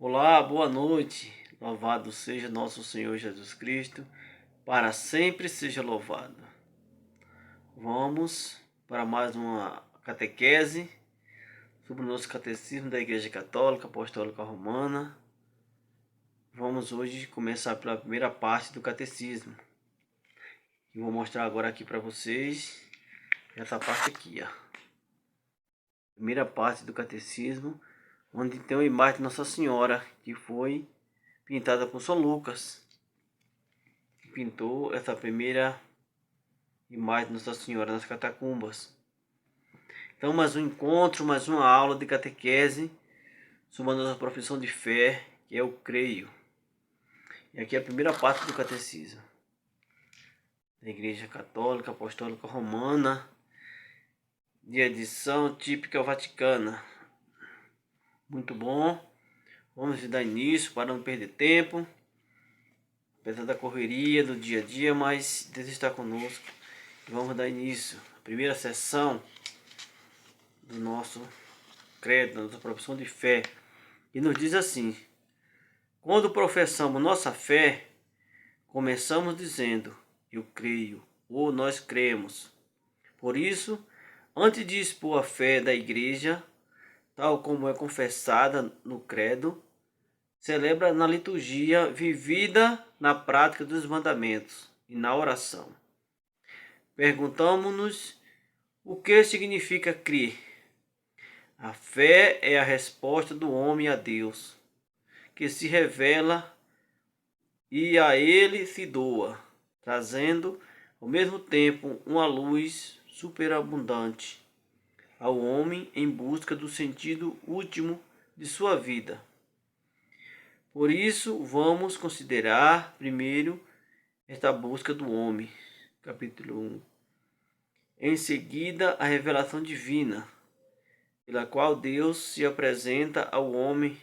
Olá, boa noite. Louvado seja nosso Senhor Jesus Cristo, para sempre seja louvado. Vamos para mais uma catequese sobre o nosso catecismo da Igreja Católica Apostólica Romana. Vamos hoje começar pela primeira parte do catecismo. E vou mostrar agora aqui para vocês essa parte aqui, ó. Primeira parte do catecismo, onde tem uma imagem de Nossa Senhora, que foi pintada por São Lucas. Pintou essa primeira imagem de Nossa Senhora nas catacumbas. Então, mais um encontro, mais uma aula de catequese sobre a nossa profissão de fé, que é o creio. E aqui é a primeira parte do catecismo da Igreja Católica Apostólica Romana, de edição típica vaticana. Muito bom. Vamos dar início para não perder tempo, apesar da correria do dia a dia, mas Deus está conosco. E vamos dar início à primeira sessão do nosso credo, da nossa profissão de fé. E nos diz assim: quando professamos nossa fé, começamos dizendo, eu creio, ou nós cremos. Por isso, antes de expor a fé da igreja, tal como é confessada no credo, celebra na liturgia vivida na prática dos mandamentos e na oração. Perguntamos-nos o que significa crer. A fé é a resposta do homem a Deus, que se revela e a ele se doa, trazendo ao mesmo tempo uma luz superabundante ao homem em busca do sentido último de sua vida. Por isso, vamos considerar primeiro esta busca do homem, capítulo 1. Em seguida, a revelação divina, pela qual Deus se apresenta ao homem,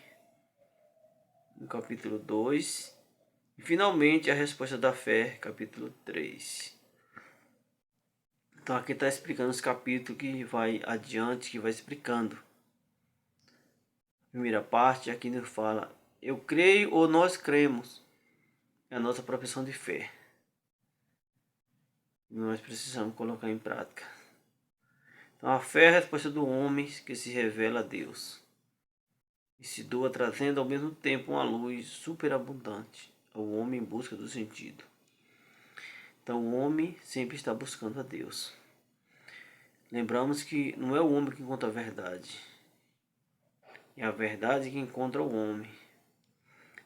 no capítulo 2. E finalmente a resposta da fé, capítulo 3. Então aqui está explicando os capítulos que vai adiante, que vai explicando. Primeira parte, aqui nos fala, eu creio ou nós cremos. É a nossa profissão de fé. Nós precisamos colocar em prática. Então a fé é a resposta do homem que se revela a Deus. E se doa trazendo ao mesmo tempo uma luz superabundante ao homem em busca do sentido. Então o homem sempre está buscando a Deus. Lembramos que não é o homem que encontra a verdade. É a verdade que encontra o homem.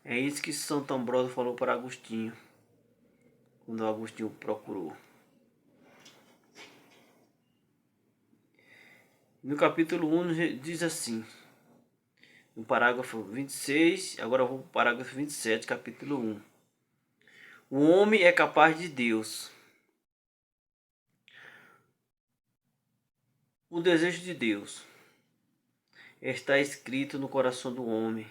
É isso que Santo Ambrósio falou para Agostinho, quando Agostinho procurou. No capítulo 1 diz assim, no parágrafo 26, agora eu vou para o parágrafo 27, capítulo 1. O homem é capaz de Deus. O desejo de Deus está escrito no coração do homem,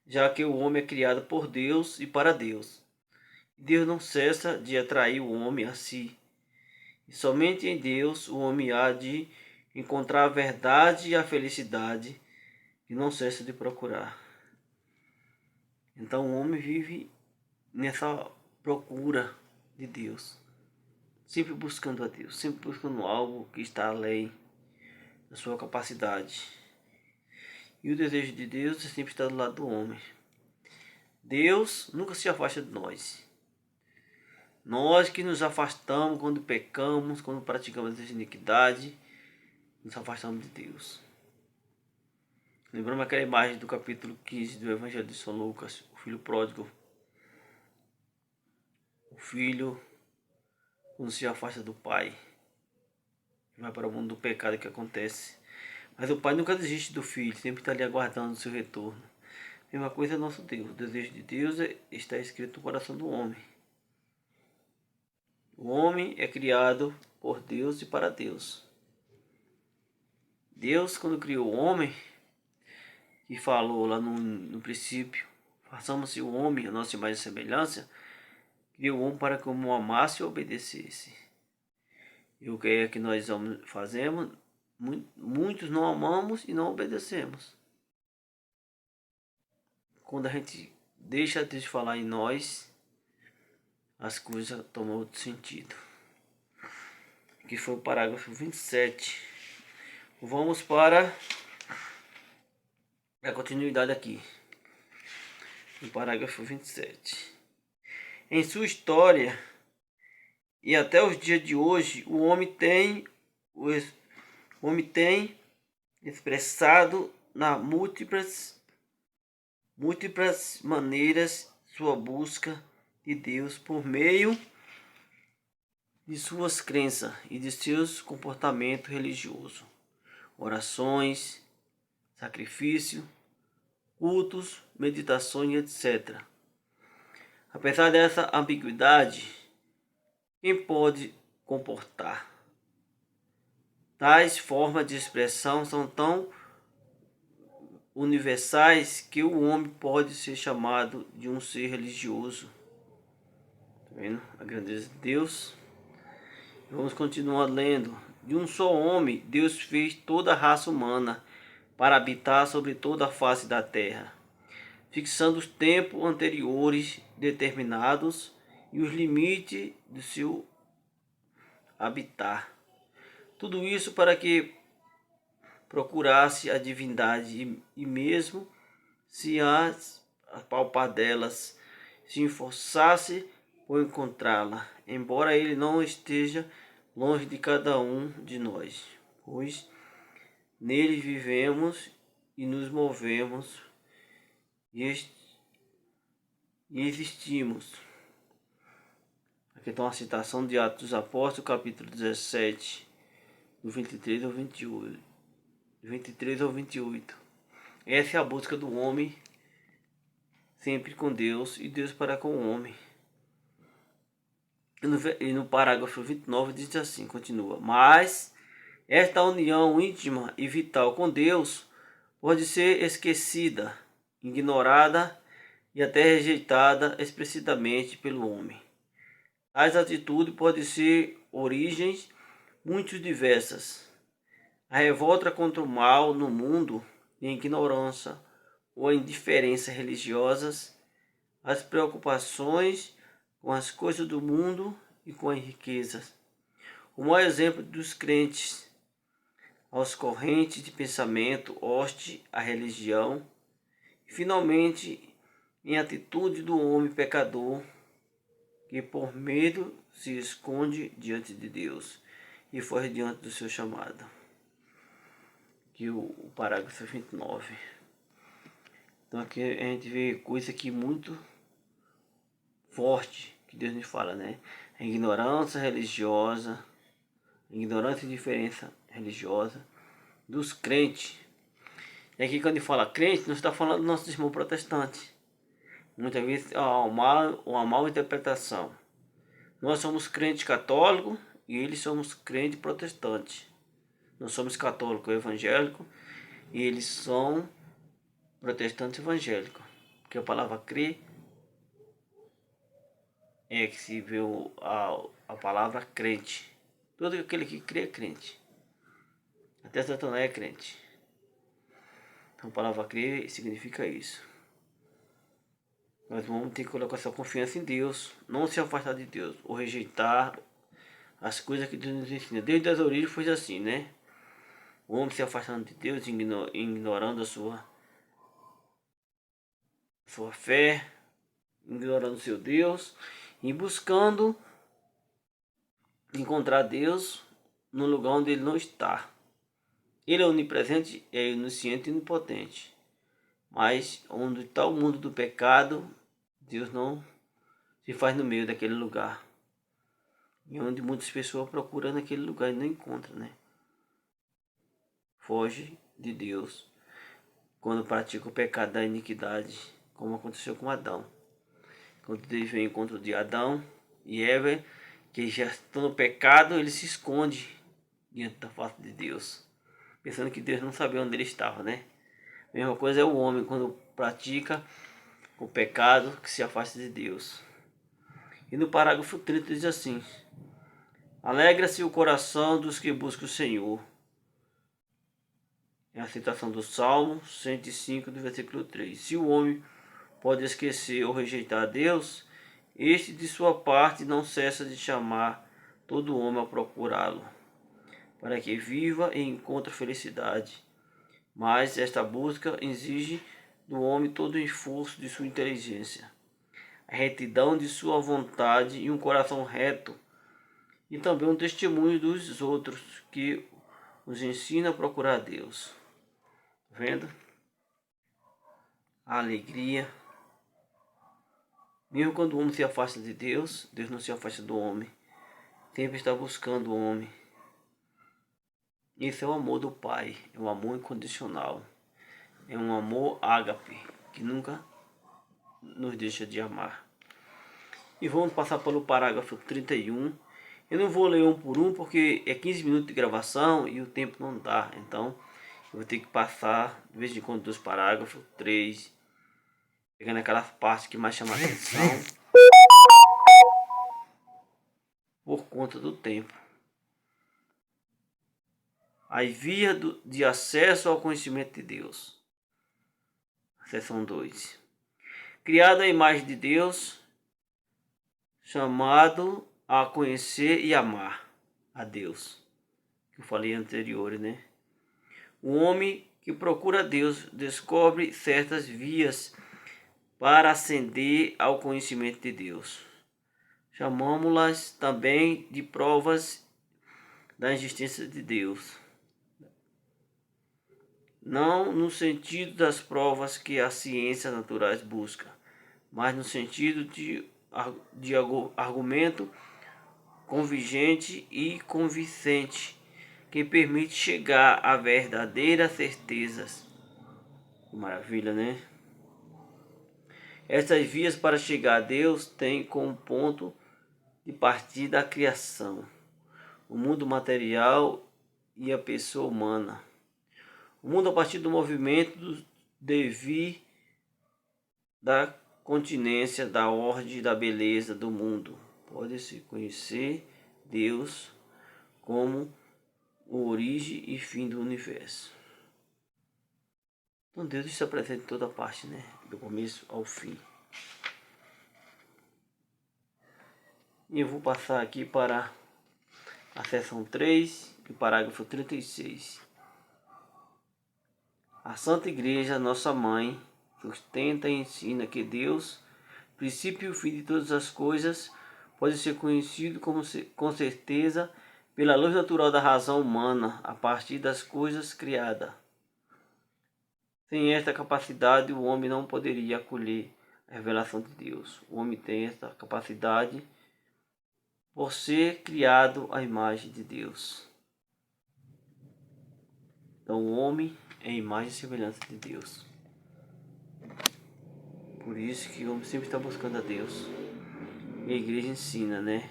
já que o homem é criado por Deus e para Deus. Deus não cessa de atrair o homem a si. E somente em Deus o homem há de encontrar a verdade e a felicidade que não cessa de procurar. Então o homem vive nessa procura de Deus, sempre buscando a Deus, sempre buscando algo que está além da sua capacidade. E o desejo de Deus é sempre estar do lado do homem. Deus nunca se afasta de nós. Nós que nos afastamos quando pecamos, quando praticamos essa iniquidade, nos afastamos de Deus. Lembramos aquela imagem do capítulo 15 do Evangelho de São Lucas, o filho pródigo. O filho, quando se afasta do pai, vai para o mundo do pecado que acontece. Mas o pai nunca desiste do filho, sempre está ali aguardando o seu retorno. A mesma coisa é nosso Deus. O desejo de Deus está escrito no coração do homem. O homem é criado por Deus e para Deus. Deus, quando criou o homem, que falou lá no princípio, façamos-se o homem a nossa imagem e semelhança, criou o homem para que o amasse e obedecesse. E o que é que nós fazemos? Muitos não amamos e não obedecemos. quando a gente deixa de falar em nós, as coisas tomam outro sentido. Aqui foi o parágrafo 27. Vamos para a continuidade aqui. No parágrafo 27. Em sua história, e até os dias de hoje, o homem tem expressado na múltiplas maneiras sua busca de Deus por meio de suas crenças e de seus comportamentos religiosos, orações, sacrifício, cultos, meditações, etc. Apesar dessa ambiguidade, quem pode comportar? Tais formas de expressão são tão universais que o homem pode ser chamado de um ser religioso. Tá vendo a grandeza de Deus? Vamos continuar lendo. De um só homem, Deus fez toda a raça humana para habitar sobre toda a face da terra, fixando os tempos anteriores determinados e os limites do seu habitar. Tudo isso para que procurasse a divindade e mesmo se a palpar delas se esforçasse por encontrá-la, embora ele não esteja longe de cada um de nós, pois nele vivemos e nos movemos e existimos. Aqui está uma citação de Atos dos Apóstolos, capítulo 17, do 23 ao 28. 23 ao 28. Essa é a busca do homem, sempre com Deus e Deus para com o homem. E no parágrafo 29 diz assim, continua: mas esta união íntima e vital com Deus pode ser esquecida, ignorada e até rejeitada explicitamente pelo homem. Tais atitudes podem ser origens muito diversas. A revolta contra o mal no mundo, a ignorância ou a indiferença religiosas, as preocupações com as coisas do mundo e com as riquezas. O maior exemplo dos crentes aos correntes de pensamento hostis à religião e, finalmente, em atitude do homem pecador que por medo se esconde diante de Deus e foge diante do seu chamado. Aqui o parágrafo 29. Então aqui a gente vê coisa aqui muito forte que Deus nos fala, né? A ignorância religiosa, a ignorância e diferença religiosa dos crentes. E aqui quando ele fala crente, não está falando do nosso irmão protestante. Muitas vezes uma mal interpretação. Nós somos crentes católicos e eles somos crentes protestantes. Nós somos católicos evangélicos e eles são protestantes evangélicos. Porque a palavra crer é que se vê a palavra crente. Todo aquele que crê é crente. Até Satanás é crente. Então a palavra crer significa isso. Nós vamos ter que colocar essa confiança em Deus, não se afastar de Deus, ou rejeitar as coisas que Deus nos ensina. Desde as origens foi assim, né? O homem se afastando de Deus, ignorando a sua fé, ignorando o seu Deus, e buscando encontrar Deus no lugar onde ele não está. Ele é onipresente, é onisciente e onipotente. Mas onde está o mundo do pecado, Deus não se faz no meio daquele lugar. E onde muitas pessoas procuram naquele lugar e não encontram, né? Foge de Deus quando pratica o pecado da iniquidade, como aconteceu com Adão. Quando Deus vem em encontro de Adão e Eva, que já estão no pecado, ele se esconde diante da face de Deus, pensando que Deus não sabia onde ele estava, né? A mesma coisa é o homem quando pratica o pecado, que se afasta de Deus. E no parágrafo 30 diz assim: alegra-se o coração dos que buscam o Senhor. É a citação do Salmo 105, do versículo 3. Se o homem pode esquecer ou rejeitar a Deus, este de sua parte não cessa de chamar todo homem a procurá-lo, para que viva e encontre felicidade. Mas esta busca exige do homem todo o esforço de sua inteligência, a retidão de sua vontade e um coração reto, e também um testemunho dos outros que os ensina a procurar Deus. Vendo? A alegria. Mesmo quando o homem se afasta de Deus, Deus não se afasta do homem. Sempre está buscando o homem. Esse é o amor do Pai, é um amor incondicional. É um amor ágape, que nunca nos deixa de amar. E vamos passar pelo parágrafo 31. Eu não vou ler um por um porque é 15 minutos de gravação e o tempo não dá. Então eu vou ter que passar de vez em quando dos parágrafos 3, pegando aquelas partes que mais chamam a atenção por conta do tempo. As vias de acesso ao conhecimento de Deus. Seção 2. Criado à imagem de Deus, chamado a conhecer e amar a Deus. Que eu falei anterior, né? O homem que procura Deus descobre certas vias para ascender ao conhecimento de Deus. Chamamos-las também de provas da existência de Deus. Não no sentido das provas que a ciência naturais busca, mas no sentido de argumento convincente e convincente que permite chegar a verdadeiras certezas. Maravilha, né? Essas vias para chegar a Deus têm como ponto de partida a criação, o mundo material e a pessoa humana. O mundo a partir do movimento do devir, da continência, da ordem e da beleza do mundo. Pode-se conhecer Deus como o origem e fim do universo. Então Deus está presente em toda parte, né? Do começo ao fim. E eu vou passar aqui para a seção 3 e parágrafo 36. A Santa Igreja, nossa mãe, sustenta e ensina que Deus, princípio e fim de todas as coisas, pode ser conhecido com certeza pela luz natural da razão humana a partir das coisas criadas. Sem esta capacidade, o homem não poderia acolher a revelação de Deus. O homem tem esta capacidade por ser criado à imagem de Deus. Então o homem é a imagem e semelhança de Deus. Por isso que o homem sempre está buscando a Deus. E a igreja ensina, né?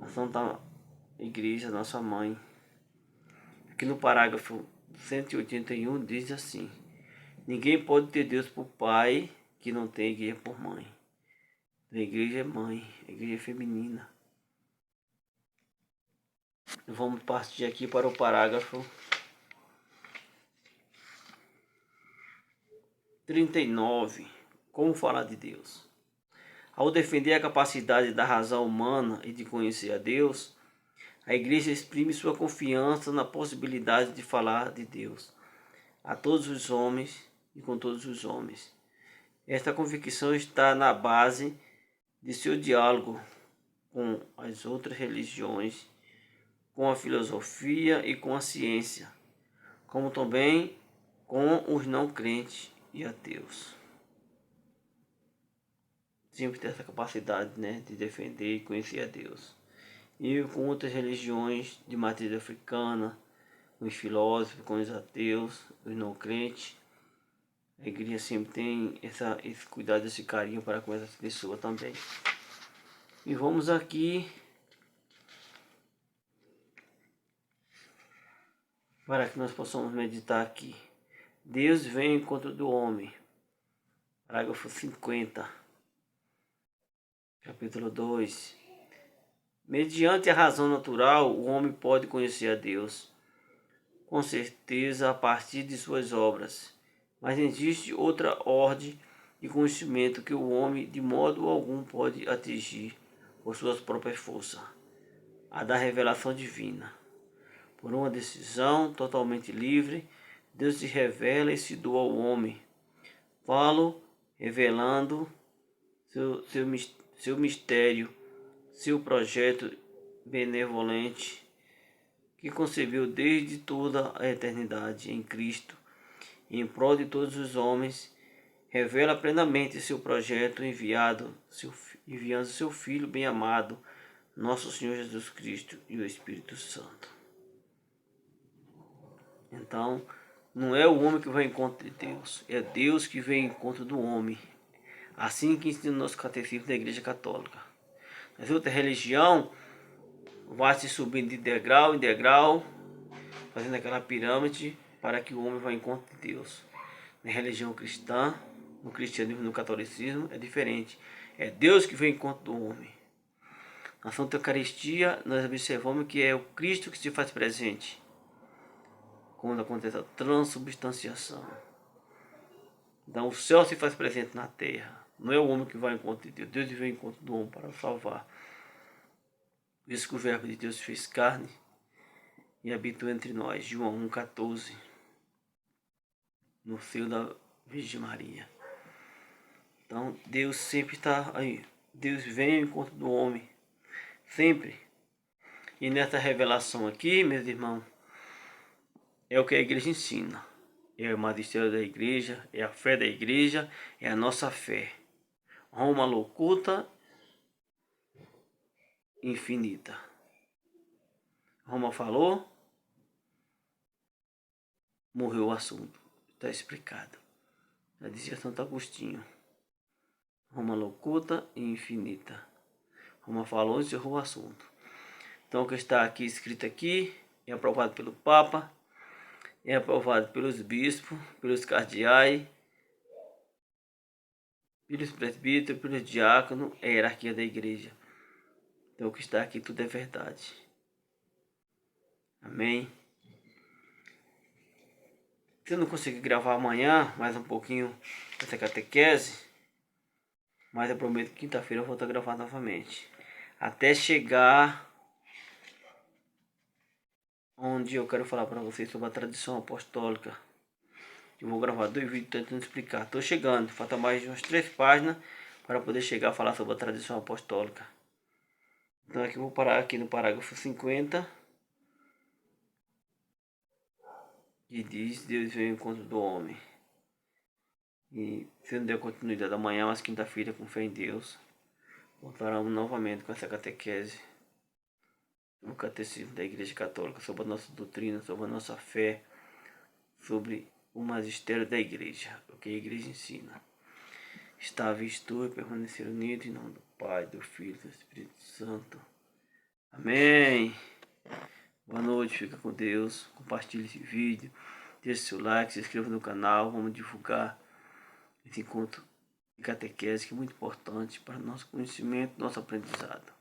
A Santa Igreja, nossa mãe. Aqui no parágrafo 181 diz assim: ninguém pode ter Deus por pai que não tem a igreja por mãe. A igreja é mãe, a igreja é feminina. Vamos partir aqui para o parágrafo 39. Como falar de Deus? Ao defender a capacidade da razão humana e de conhecer a Deus, a igreja exprime sua confiança na possibilidade de falar de Deus a todos os homens e com todos os homens. Esta convicção está na base de seu diálogo com as outras religiões, com a filosofia e com a ciência, como também com os não crentes e ateus. Sempre tem essa capacidade, né, de defender e conhecer a Deus. E com outras religiões de matriz africana, com os filósofos, com os ateus, os não crentes, a igreja sempre tem esse cuidado, esse carinho para com essas pessoas também. E vamos aqui para que nós possamos meditar aqui. Deus vem ao encontro do homem. Parágrafo 50. Capítulo 2. Mediante a razão natural, o homem pode conhecer a Deus, com certeza a partir de suas obras. Mas existe outra ordem de conhecimento que o homem de modo algum pode atingir por suas próprias forças, a da revelação divina. Por uma decisão totalmente livre, Deus se revela e se doa ao homem. Falo revelando seu mistério, seu projeto benevolente, que concebeu desde toda a eternidade em Cristo, em prol de todos os homens, revela plenamente seu projeto enviando seu Filho bem-amado, nosso Senhor Jesus Cristo e o Espírito Santo. Então, não é o homem que vai ao encontro de Deus, é Deus que vem ao encontro do homem. Assim que ensina o nosso catecismo da Igreja Católica. Nas outras religiões, vai se subindo de degrau em degrau, fazendo aquela pirâmide para que o homem vá ao encontro de Deus. Na religião cristã, no cristianismo, no catolicismo, é diferente. É Deus que vem ao encontro do homem. Na Santa Eucaristia, nós observamos que é o Cristo que se faz presente quando acontece a transubstanciação. Então o céu se faz presente na terra. Não é o homem que vai ao encontro de Deus. Deus vem ao encontro do homem para o salvar. Por isso que o verbo de Deus fez carne e habitou entre nós. João 1,14. No seio da Virgem Maria. Então Deus sempre está aí. Deus vem ao encontro do homem. Sempre. E nessa revelação aqui, meus irmãos, é o que a igreja ensina. É o magistério da igreja, é a fé da igreja, é a nossa fé. Roma locuta infinita. Roma falou, morreu o assunto. Está explicado. Já dizia Santo Agostinho. Roma locuta e infinita. Roma falou e encerrou o assunto. Então o que está aqui escrito aqui é aprovado pelo Papa, é aprovado pelos bispos, pelos cardeais, pelos presbíteros, pelos diáconos, é a hierarquia da igreja. Então o que está aqui tudo é verdade. Amém? Se eu não conseguir gravar amanhã, mais um pouquinho essa catequese, mas eu prometo que quinta-feira eu vou estar gravando novamente. Até chegar onde eu quero falar para vocês sobre a tradição apostólica. Eu vou gravar 2 vídeos tentando explicar. Estou chegando, falta mais de umas 3 páginas para poder chegar a falar sobre a tradição apostólica. Então aqui eu vou parar aqui no parágrafo 50. Que diz: Deus veio ao encontro do homem. E se não der continuidade amanhã, mas quinta-feira, com fé em Deus, voltaremos novamente com essa catequese no catecismo da Igreja Católica, sobre a nossa doutrina, sobre a nossa fé, sobre o magistério da Igreja, o que a Igreja ensina. Está visto e permanecer unido em nome do Pai, do Filho e do Espírito Santo. Amém. Boa noite, fica com Deus. Compartilhe esse vídeo, deixe seu like, se inscreva no canal. Vamos divulgar esse encontro de catequese que é muito importante para o nosso conhecimento, nosso aprendizado.